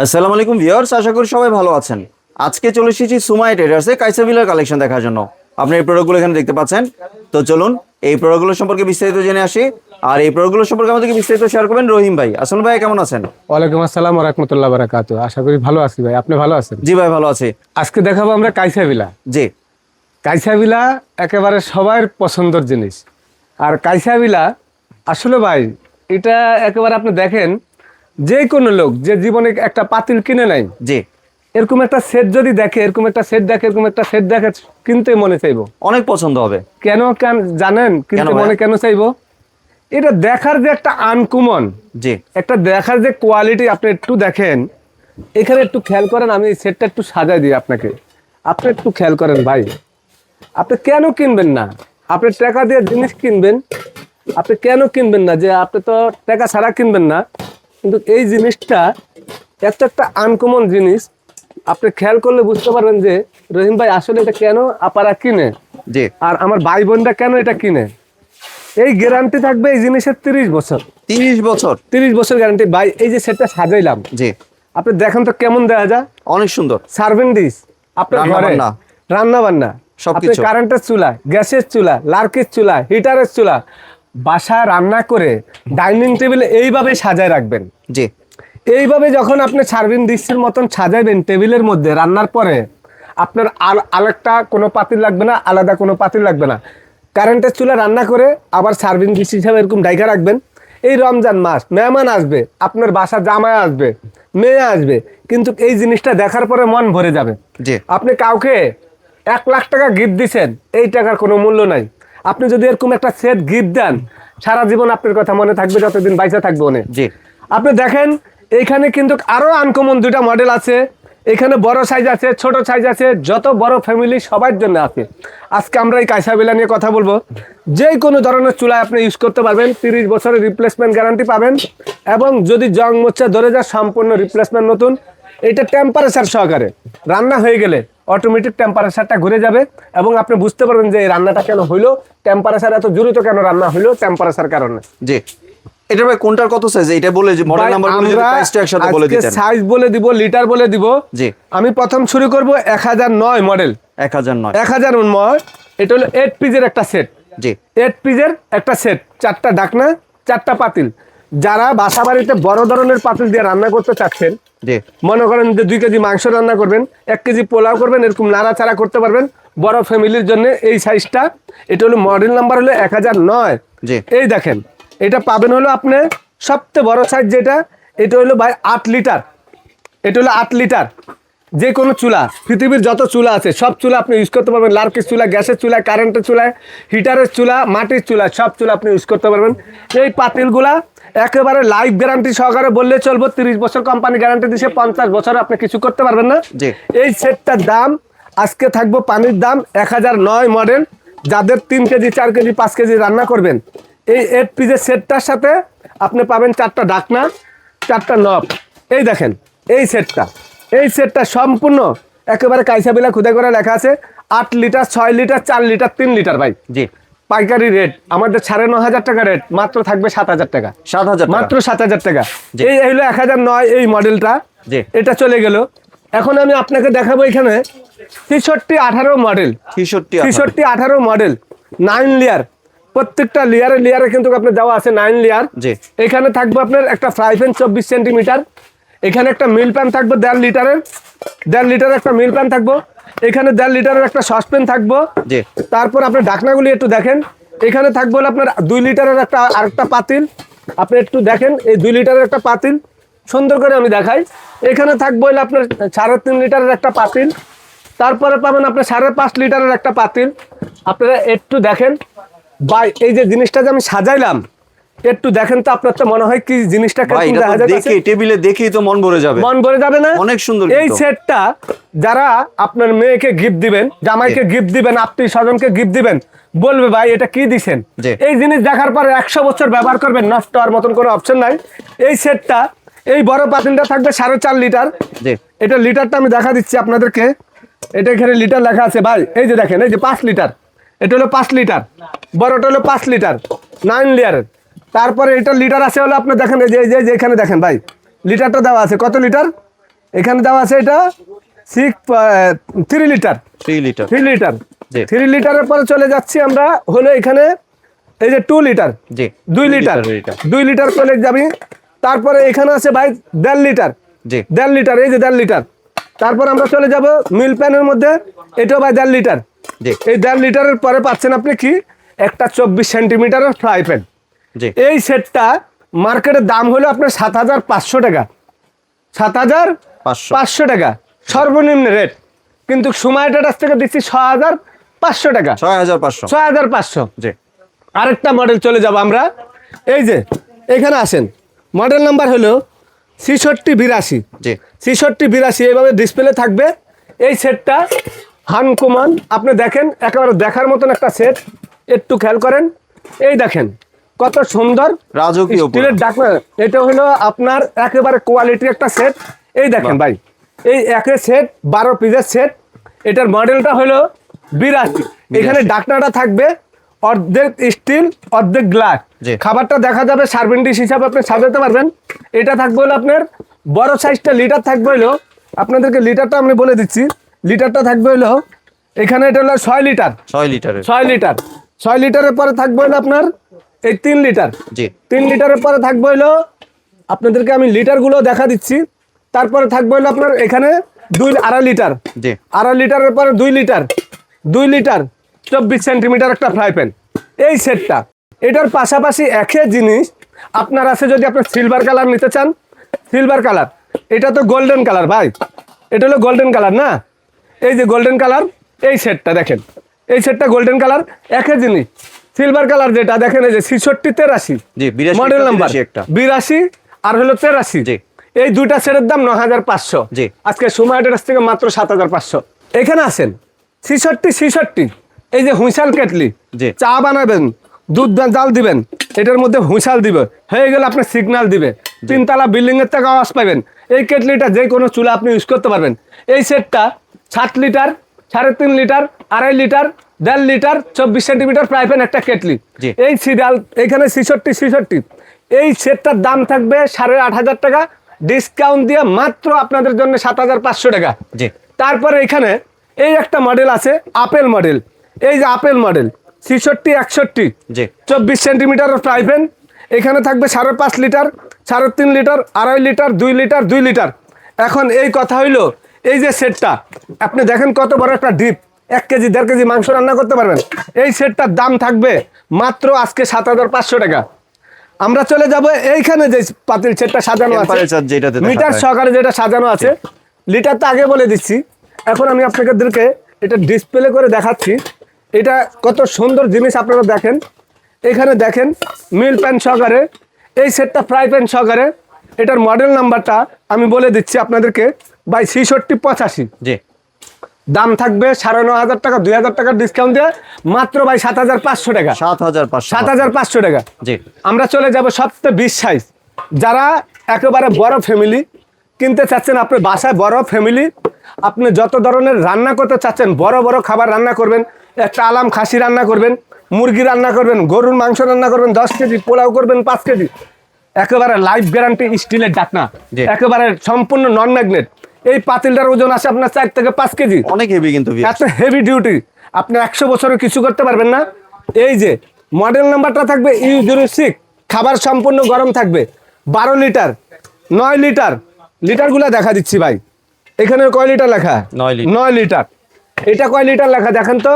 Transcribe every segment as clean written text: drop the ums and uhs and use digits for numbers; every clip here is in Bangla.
আসসালামু আলাইকুম ভিউয়ার্স, আশা করি সবাই ভালো আছেন। আজকে চলে এসেছি সুমাই ট্রেডার্সে কাইসাভিলার কালেকশন দেখার জন্য। আপনি এই প্রোডাক্টগুলো এখানে দেখতে পাচ্ছেন। তো চলুন এই প্রোডাক্টগুলো সম্পর্কে বিস্তারিত জেনে আসি। আর এই প্রোডাক্টগুলো সম্পর্কে আমাদেরকে বিস্তারিত শেয়ার করবেন রহিম ভাই। আসসালামু ভাই, কেমন আছেন? ওয়ালাইকুম আসসালাম ওয়া রাহমাতুল্লাহি ওয়া বারাকাতুহু। আশা করি ভালো আছি ভাই, আপনি ভালো আছেন? জি ভাই, ভালো আছি। আজকে দেখাবো আমরা কাইসাভিলা। জি, কাইসাভিলা একেবারে সবার পছন্দের জিনিস। আর কাইসাভিলা আসলে ভাই এটা একেবারে আপনি দেখেন, যে কোনো লোক যে জীবনে একটা পাতিল কিনে নাই, জি, এরকম একটা সেট যদি দেখে, এরকম একটা সেট দেখে, এরকম একটা সেট দেখে, কিনতে মনে চাইবো। অনেক পছন্দ হবে। কেন জানেন কিনতে ভাই? মনে কেন চাইবো? এটা দেখার যে একটা আনকমন, জি, একটা দেখার যে কোয়ালিটি, আপনি একটু দেখেন, এখানে একটু খেয়াল করেন। আমি সেটটা একটু সাজাই দিই আপনাকে, আপনি একটু খেয়াল করেন ভাই। আপনি কেন কিনবেন না? আপনি টাকা দিয়ে জিনিস কিনবেন, আপনি কেন কিনবেন না? যে আপনি তো টাকা ছাড়া কিনবেন না, কিন্তু এই জিনিসটা এত একটা আনকমন জিনিস, আপনি খেয়াল করলে বুঝতে পারবেন যে রহিম ভাই আসলে এটা কেন আপনারা কিনে, জি। আর আমার ভাই বোনরা কেন এটা কিনে। এই গ্যারান্টি থাকবে এই জিনিসের 30 বছর। 30 বছর? 30 বছর গ্যারান্টি ভাই। এই যে সেটটা সাজাইলাম, জি, আপনি দেখেন তো কেমন দেখা যায়। অনেক সুন্দর। সার্ভিং ডিশ, আপনার ঘরে রান্না বান্না, সবকিছু। কারেন্টের চুলা, গ্যাসের চুলা, লার্কির চুলা, হিটারের চুলা, বাসায় রান্না করে ডাইনিং টেবিলে এইভাবে সাজায় রাখবেন। জি, এইভাবে যখন আপনি সার্ভিং ডিশের মতন সাজাবেন টেবিলের মধ্যে, রান্নার পরে আপনার আরেকটা কোনো পাতিল লাগবে না, আলাদা কোনো পাতিল লাগবে না। কারেন্টের চুলা রান্না করে আবার সার্ভিং ডিশ হিসাবে এরকম ডাইকা রাখবেন। এই রমজান মাস মেহমান আসবে, আপনার বাসা জামাই আসবে, মেয়ে আসবে, কিন্তু এই জিনিসটা দেখার পরে মন ভরে যাবে। জি। আপনি কাউকে 1 লাখ টাকা গিফট দিচ্ছেন, এই টাকার কোনো মূল্য নাই। আপনি যদি এরকম একটা সেট গিফট দেন, সারা জীবন আপনার কথা মনে থাকবে, যতদিন বাইসা থাকবে উনি। জি। আপনি দেখেন এইখানে কিন্তু আরো আনকমন 2টা মডেল আছে। এখানে বড় সাইজ আছে, ছোট সাইজ আছে, যত বড় ফ্যামিলি সবার জন্য আছে। আজকে আমরা এই কাইসাভিলা নিয়ে কথা বলবো। যে কোনো ধরনের চুলায় আপনি ইউজ করতে পারবেন, 30 বছরের রিপ্লেসমেন্ট গ্যারান্টি পাবেন, এবং যদি জং মোচা ধরে যায় সম্পূর্ণ রিপ্লেসমেন্ট নতুন। এটা টেম্পারেচার সহকারে রান্না হয়ে গেলে অটোমেটিক টেম্পারেচারটা ঘুরে যাবে, এবং আপনি বুঝতে পারবেন যে এই রান্নাটা কেন হইলো, টেম্পারেচার এত দ্রুত কেন রান্না হইলো, টেম্পারেচার কারণে। জি। এটা ভাই কোনটার কত সাইজ? এটা বলে যে মডেল নাম্বার বলে যদি প্রাইসটা একসাথে বলে দিতেন। সাইজ বলে দিব, লিটার বলে দিব। জি। আমি প্রথম শুরু করব 1009 মডেল। 1009। 1009 এটা হলো 8 পিসের একটা সেট। জি। 8 পিসের একটা সেট, 4টা ঢাকনা, 4টা পাতিল। যারা বাসা বাড়িতে বড় ধরনের পাতিল দিয়ে রান্না করতে চাচ্ছেন, জি, মনে করেন যে 2 কেজি মাংস রান্না করবেন, 1 কেজি পোলাও করবেন, এরকম নাড়াচাড়া করতে পারবেন বড় ফ্যামিলির জন্য এই সাইজটা। এটা হলো মডেল নাম্বার হলো 1009। জি। এই দেখেন, এটা পাবেন হলো আপনি সবচেয়ে বড় সাইজ যেটা, এটা হলো ভাই 8 লিটার। এটা হলো 8 লিটার। যে কোনো চুলা, পৃথিবীর যত চুলা আছে সব চুলা আপনি ইউজ করতে পারবেন। লার্কির চুলা, গ্যাসের চুলা, কারেন্টের চুলায়, হিটারের চুলা, মাটির চুলা, সব চুলা আপনি ইউজ করতে পারবেন। এই পাতিলগুলা একেবারে লাইফ গ্যারান্টি সহকারে বললে চলবো। 30 বছর কোম্পানি গ্যারান্টি দিচ্ছে, 50 বছর আপনি কিছু করতে পারবেন না। জি। এই সেটটার দাম আজকে থাকবো পানির দাম 1009 মডেল। যাদের 3 কেজি, 4 কেজি, 5 কেজি রান্না করবেন, এই 8 পিসের সেটটার সাথে আপনি পাবেন 4টা ঢাকনা, 4টা নব। এই দেখেন এই সেটটা সম্পূর্ণ একেবারে কাইসাভিলা খুদে করে লেখা আছে। 8 লিটার, 6 লিটার, 4 লিটার, 3 লিটার ভাই। জি। পাইকারি রেট আমাদের 9,500 টাকা রেট, মাত্র থাকবে 7,000 টাকা। 7,000 মাত্র 7,000 টাকা। জি। এই হলো 1009 এই মডেলটা। জি। এটা চলে গেল। এখন আমি আপনাকে দেখাবো এখানে 6318 মডেল। 6318 model 9 layer. প্রত্যেকটা লেয়ারে কিন্তু আপনার দেওয়া আছে 9 লেয়ার। জি। এখানে থাকবে আপনার একটা ফ্রাই প্যান 24 সেন্টিমিটার। এখানে একটা মিল প্যান থাকবে 1.5 লিটারের, 1.5 লিটারের একটা মিল প্যান থাকবো। এখানে 1.5 লিটারের একটা সসপ্যান থাকবো। জি। তারপর আপনার ঢাকনাগুলি একটু দেখেন। এখানে থাকবে হলো আপনার 2 লিটারের একটা আরেকটা পাতিল। আপনি একটু দেখেন, এই 2 লিটারের একটা পাতিল সুন্দর করে আমি দেখাই। এখানে থাকবে হলো আপনার 3.5 লিটারের একটা পাতিল। তারপরে পাবেন আপনার 5.5 লিটারের একটা পাতিল। আপনারা একটু দেখেন ভাই, এই যে জিনিসটা যে আমি সাজাইলাম, একটু দেখেন তো, আপনার তো মনে হয় কি জিনিসটা ভাই, এটা তো দেখে টেবিলে দেখেই তো মন ভরে যাবে। মন ভরে যাবে না? অনেক সুন্দর। এই সেটটা যারা আপনার মেয়েকে গিফট দিবেন, জামাইকে গিফট দিবেন, আত্মীয় স্বজনকে গিফট দিবেন, বলবে ভাই এটা কি দিছেন। এই জিনিস দেখার পরে 100 বছর ব্যবহার করবেন, নষ্ট হওয়ার মতন কোনো অপশন নাই। এই সেটটা, এই বড় পাতিলটা থাকবে 4.5 লিটার। এটা লিটারটা আমি দেখা দিচ্ছি আপনাদেরকে। এটা এখানে লিটার লেখা আছে ভাই। এই যে দেখেন, এই যে 5 লিটার। এটা হলো 5 লিটার, বড়টা হলো 5 লিটার 9 লেয়ারের। তারপরে এটা লিটার আছে হলো আপনার দেখেন, এই যে এখানে দেখেন ভাই, লিটারটা দেওয়া আছে কত লিটার? এখানে দেওয়া আছে এটা 3 লিটার 3 লিটার 3 লিটার জি। 3 লিটারের পরে চলে যাচ্ছি আমরা হলো এখানে এই যে 2 লিটার জি 2 লিটার এটা 2 লিটার চলে যাবি। তারপরে এখানে আছে ভাই 1.5 লিটার জি 1.5 লিটার, এই যে 1.5 লিটার। তারপর আমরা চলে যাব মিল প্যানের মধ্যে, এটাও ভাই 1.5 লিটার। জি এই 1.5 লিটারের পরে পাচ্ছেন আপনি কি একটা 24 সেন্টিমিটারের ফ্রাই প্যান। জি এই সেটটা মার্কেটের দাম হলো আপনার 7,500 টাকা, 500 7,500 টাকা সর্বনিম্ন রেট, কিন্তু সময় টাটাস থেকে দিচ্ছি 6,500 টাকা, 6500 6,500। জি আরেকটা মডেল চলে যাব আমরা, এই যে এখানে আসেন, মডেল নাম্বার হলো 6682, জি 6682 এইভাবে ডিসপ্লে থাকবে। এই সেটটা আনকমন, আপনি দেখেন একেবারে দেখার মতন একটা সেট, একটু খেয়াল করেন, এই দেখেন কত সুন্দর রাজকীয় স্টিলের ঢাকনা। এটা হলো আপনার একেবারে কোয়ালিটি একটা সেট। এই দেখেন ভাই, এই একের সেট 12 পিসের সেট, এটার মডেলটা হলো 82। এখানে ঢাকনাটা থাকবে অর্ধেক স্টিল অর্ধেক গ্লাস, জি। খাবারটা দেখা যাবে সার্ভিং ডিশ হিসাবে আপনি সাজাতে পারবেন। এটা থাকবে হলো আপনার বড় সাইজটা লিটার থাকবে হলো, আপনাদেরকে লিটারটা আমি বলে দিচ্ছি, লিটারটা থাকবে হলো এখানে, এটা হলো 6 লিটার 6 লিটারের 6 লিটার 6 লিটারের পরে থাকবে হলো আপনার এই 3 লিটার জি 3 লিটারের পরে থাকবে হলো, আপনাদেরকে আমি লিটারগুলো দেখা দিচ্ছি। তারপরে থাকবে হলো আপনার এখানে 2.5 লিটার, জি 2.5 লিটারের পরে 2 লিটার 2 লিটার 24 সেন্টিমিটার একটা ফ্রাই প্যান। এই সেটটা, এটার পাশাপাশি একই জিনিস আপনার আছে, যদি আপনি সিলভার কালার নিতে চান, সিলভার কালার, এটা তো গোল্ডেন কালার ভাই, এটা হলো গোল্ডেন কালার না, এই যে গোল্ডেন কালার, এই সেটটা দেখেন, এই সেটটা গোল্ডেন কালার, একই জিনিস সিলভার কালার যেটা দেখেন, এই যে 6683 জি 82 মডেল নাম্বার, 82 একটা 82 আর হলো 83। জি এই দুইটা সেটের দাম 9,500। জি। আজকে সময় কাছ থেকে মাত্র 7,500। এখানে আসেন 66 এই যে হুইসাল কেটলি, জি। চা বানাবেন, দুধ জাল দিবেন, এটার মধ্যে হুইসাল দিবে, হয়ে গেলে আপনি সিগন্যাল দিবে, 3 তলা বিল্ডিং এর থেকে আওয়াজ পাবেন। এই কেটলিটা যে কোনো চুলা আপনি ইউজ করতে পারবেন। এই সেটটা 7 litre 3.5 litre 2.5 litre 1.5 litre 24 centimetre fry pan একটা কেটলি। জি। এই সিরিয়াল এখানে 66 এই সেটটার দাম থাকবে 8,500 টাকা, ডিসকাউন্ট দিয়ে মাত্র আপনাদের জন্য 7,500 টাকা। জি তারপরে এখানে এই একটা মডেল আছে আপেল মডেল, এই যে আপেল মডেল 6661 জি 24 সেন্টিমিটার ফ্রাই প্যান। এখানে থাকবে 5.5 litre 3.5 litre 2.5 litre 2 litre 2 litre. এখন এই কথা হইলো, এই যে সেটটা আপনি দেখেন কত বড় একটা ডিপ, 1 কেজি 1.5 কেজি মাংস রান্না করতে পারবেন। এই সেটটার দাম থাকবে মাত্র আজকে 7,500 টাকা। আমরা চলে যাব এইখানে যে পাতিল সেটটা সাজানো আছে, টেম্পারেচার যেটাতে মিটার সহকারে যেটা সাজানো আছে, লিটার তো আগে বলে দিচ্ছি, এখন আমি আপনাদেরকে এটা ডিসপ্লে করে দেখাচ্ছি। এটা কত সুন্দর জিনিস আপনারা দেখেন, এখানে দেখেন মিল প্যান সহকারে, এই সেটটা ফ্রাই প্যান সহকারে। এটার মডেল নাম্বারটা আমি বলে দিচ্ছি আপনাদেরকে, বাই 6685। জি দাম থাকবে 9,500 টাকা, 2,000 টাকার ডিসকাউন্ট দিয়ে মাত্র ভাই 7,500 টাকা, 7500 7,500 টাকা। জি আমরা চলে যাব সবচেয়ে 20 সাইজ, যারা একেবারে বড় ফ্যামিলি কিনতে চাচ্ছেন, আপনি বাসায় বড় ফ্যামিলি, আপনি যত ধরনের রান্না করতে চাচ্ছেন, বড় বড় খাবার রান্না করবেন, একটা আলাম খাসি রান্না করবেন, মুরগি রান্না করবেন, গরুর মাংস রান্না করবেন 10 কেজি, পোলাও করবেন 5 কেজি, একেবারে লাইফ গ্যারান্টি স্টিলের ঢাকনা, জি। একেবারে সম্পূর্ণ নন ম্যাগনেট। এই পাতিলটার ওজন আছে আপনার 4 থেকে 5 কেজি, অনেক হেভি কিন্তু এত হেভি ডিউটি, আপনি 100 বছরে কিছু করতে পারবেন না। এই যে মডেল নাম্বারটা থাকবে U06, খাবার সম্পূর্ণ গরম থাকবে, 12 লিটার 9 লিটার, লিটারগুলো দেখা দিচ্ছি ভাই, এখানে কয় লিটার লেখা? 9 লিটার 9 লিটার। এটা কয় লিটার লেখা দেখেন তো?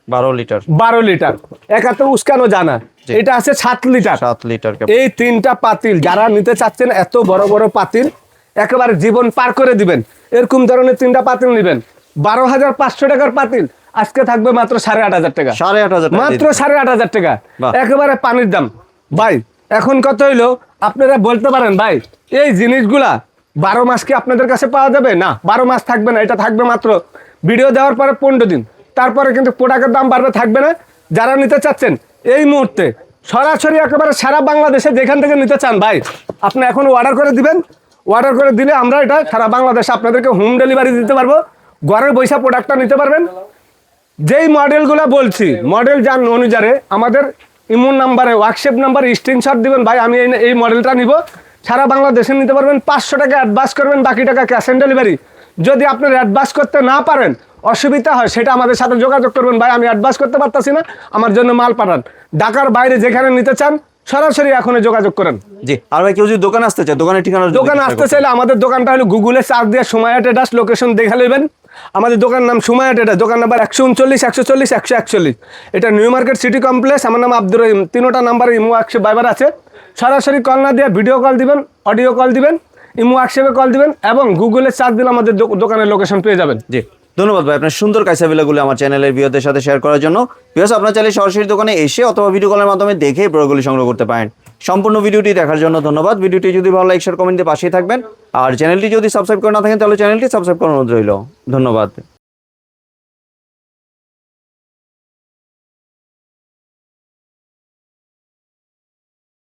12 লিটার 12 লিটার। একা তো উস্কানো জানা, জি। এটা আছে 7 লিটার। 7 লিটার এই 3টা পাতিল যারা নিতে চাচ্ছেন, এত বড় বড় পাতিল, একেবারে জীবন পার করে দিবেন, এরকম ধরনের 3টা পাতিল নেবেন, 12,500 টাকার পাতিল আজকে থাকবে মাত্র 8,500 টাকা, 8,500 টাকা মাত্র 8,500 টাকা, বাহ। একেবারে পানির দাম ভাই। এখন কত হইলো আপনারা বলতে পারেন ভাই, এই জিনিসগুলা 12 মাস কি আপনাদের কাছে পাওয়া যাবে? না, 12 মাস থাকবে না, এটা থাকবে মাত্র ভিডিও দেওয়ার পরে 15 দিন, তারপরে কিন্তু প্রোডাক্টের দাম বাড়বে, থাকবে না। যারা নিতে চাচ্ছেন এই মুহূর্তে সরাসরি একেবারে সারা বাংলাদেশে যেখান থেকে নিতে চান ভাই, আপনি এখন অর্ডার করে দিবেন, অর্ডার করে দিলে আমরা এটা সারা বাংলাদেশে আপনাদেরকে হোম ডেলিভারি দিতে পারবো, ঘরে বসে প্রোডাক্টটা নিতে পারবেন। যেই মডেলগুলো বলছি, মডেল যান অনুযায়ী আমাদের ইমোন নাম্বারে হোয়াটসঅ্যাপ নাম্বার স্ক্রিনশট দিবেন, ভাই আমি এই মডেলটা নিব, সারা বাংলাদেশে নিতে পারবেন। 500 টাকা অ্যাডভান্স করবেন, বাকি টাকা ক্যাশ অন ডেলিভারি। যদি আপনার অ্যাডভান্স করতে না পারেন, অসুবিধা হয়, সেটা আমাদের সাথে যোগাযোগ করবেন। ভাই আমি অ্যাডভান্স করতে পারতাছি না, আমার জন্য মাল পাঠান। ঢাকার বাইরে যেখানে নিতে চান সরাসরি এখনই যোগাযোগ করেন। জি, আর ভাই কেউ যদি দোকানে আসতে চায়, দোকানের ঠিকানা যদি দোকানে একটু আসতে চাইলে আমাদের দোকানটা হলো গুগলে সার্চ দিয়ে সুমাইয়া ট্রেডার্স লোকেশন দেখে নেবেন। আমাদের দোকান নাম সুমাইয়া ট্রেডার্স, দোকান নাম্বার 139, 140, 141। এটা নিউ মার্কেট সিটি কমপ্লেক্স। আমার নাম আব্দুর রহিম। 3টা নাম্বার ইমো হোয়াটসঅ্যাপ ভাইবার আছে। সরাসরি কল না দিয়ে ভিডিও কল দিবেন, অডিও কল দিবেন, ইমো হোয়াটসঅ্যাপে কল দিবেন এবং গুগলে সার্চ দিলে আমাদের দোকানের লোকেশন পেয়ে যাবেন। জি, ধন্যবাদ ভাই আপনার সুন্দর কাইসা ভিলাগুলো আমার চ্যানেলের ভিউয়ারদের সাথে শেয়ার করার জন্য। ভিউয়ার্স, আপনারা চাইলে সরাসরি দোকানে এসে অথবা ভিডিও কলের মাধ্যমে দেখে এই প্রোডাক্টগুলি সংগ্রহ করতে পারেন। সম্পূর্ণ ভিডিওটি দেখার জন্য ধন্যবাদ। ভিডিওটি যদি ভালো লাইক শেয়ার কমেন্ট দিয়ে পাশেই থাকবেন। আর চ্যানেলটি যদি সাবস্ক্রাইব করে না থাকেন তাহলে চ্যানেলটি সাবস্ক্রাইব করার অনুরোধ রইল। ধন্যবাদ।